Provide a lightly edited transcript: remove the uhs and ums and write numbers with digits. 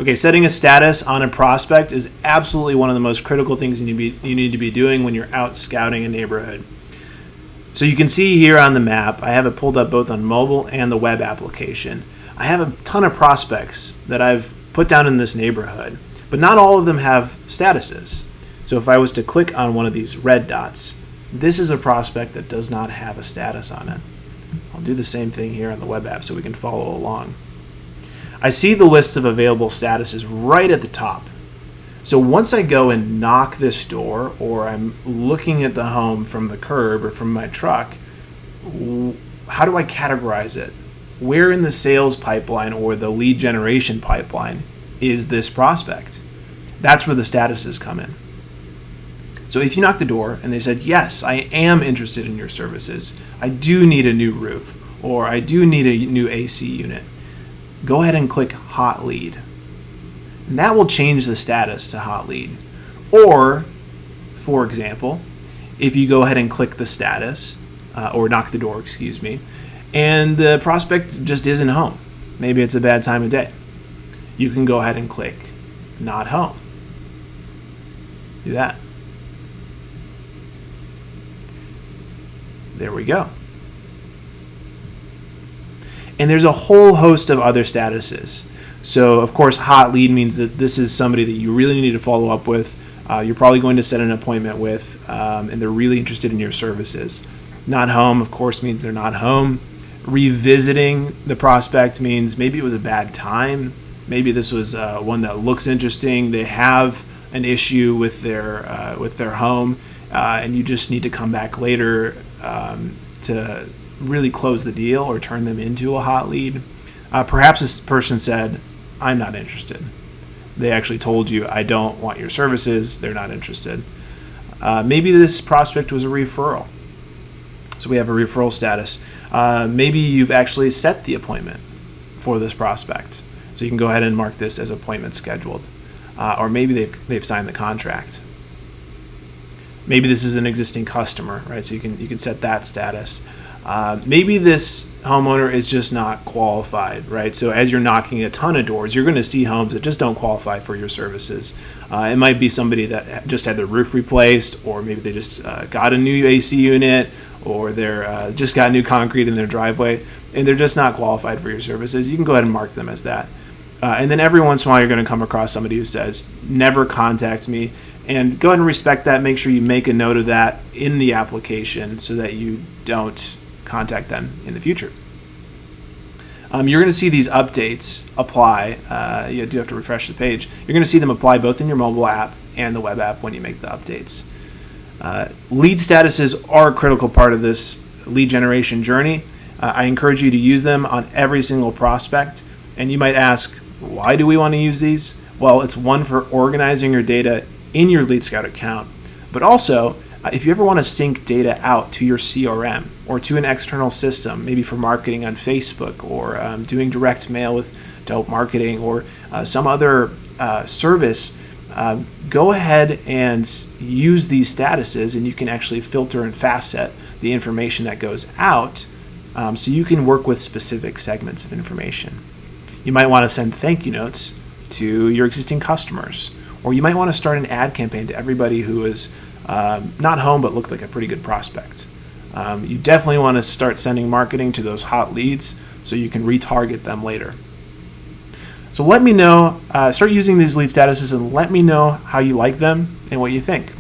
Okay, setting a status on a prospect is absolutely one of the most critical things you need to be doing when you're out scouting a neighborhood. So you can see here on the map, I have it pulled up both on mobile and the web application. I have a ton of prospects that I've put down in this neighborhood, but not all of them have statuses. So if I was to click on one of these red dots, this is a prospect that does not have a status on it. I'll do the same thing here on the web app so we can follow along. I see the list of available statuses right at the top. So once I go and knock this door, or I'm looking at the home from the curb or from my truck, how do I categorize it? Where in the sales pipeline or the lead generation pipeline is this prospect? That's where the statuses come in. So if you knock the door and they said, yes, I am interested in your services, I do need a new roof, or I do need a new AC unit, go ahead and click Hot Lead. And that will change the status to Hot Lead. Or, for example, if you go ahead and click the status, or knock the door, excuse me, and the prospect just isn't home. Maybe it's a bad time of day. You can go ahead and click Not Home. Do that. There we go. And there's a whole host of other statuses. So, of course, hot lead means that this is somebody that you really need to follow up with. You're probably going to set an appointment with, and they're really interested in your services. Not home, of course, means they're not home. Revisiting the prospect means maybe it was a bad time. Maybe this was one that looks interesting. They have an issue with their home, and you just need to come back later to really close the deal or turn them into a hot lead. Perhaps this person said, I'm not interested. They actually told you, I don't want your services. They're not interested. Maybe this prospect was a referral. So we have a referral status. Maybe you've actually set the appointment for this prospect. So you can go ahead and mark this as appointment scheduled. Or maybe they've signed the contract. Maybe this is an existing customer, right? So you can set that status. Maybe this homeowner is just not qualified, right? So as you're knocking a ton of doors, you're going to see homes that just don't qualify for your services. It might be somebody that just had their roof replaced, or maybe they just got a new AC unit, or they're just got new concrete in their driveway, and they're just not qualified for your services. You can go ahead and mark them as that. And then every once in a while, you're going to come across somebody who says, never contact me. And go ahead and respect that. Make sure you make a note of that in the application so that you don't contact them in the future. You're going to see these updates apply. You do have to refresh the page. You're going to see them apply both in your mobile app and the web app when you make the updates. Lead statuses are a critical part of this lead generation journey. I encourage you to use them on every single prospect. And you might ask, why do we want to use these? Well, it's one for organizing your data in your Lead Scout account, but also if you ever want to sync data out to your CRM or to an external system, maybe for marketing on Facebook, or doing direct mail with Dope Marketing, or some other service, go ahead and use these statuses, and you can actually filter and fast set the information that goes out, so you can work with specific segments of information. You might want to send thank you notes to your existing customers, or you might want to start an ad campaign to everybody who is not home but looked like a pretty good prospect. You definitely want to start sending marketing to those hot leads so you can retarget them later. So let me know, start using these lead statuses and let me know how you like them and what you think.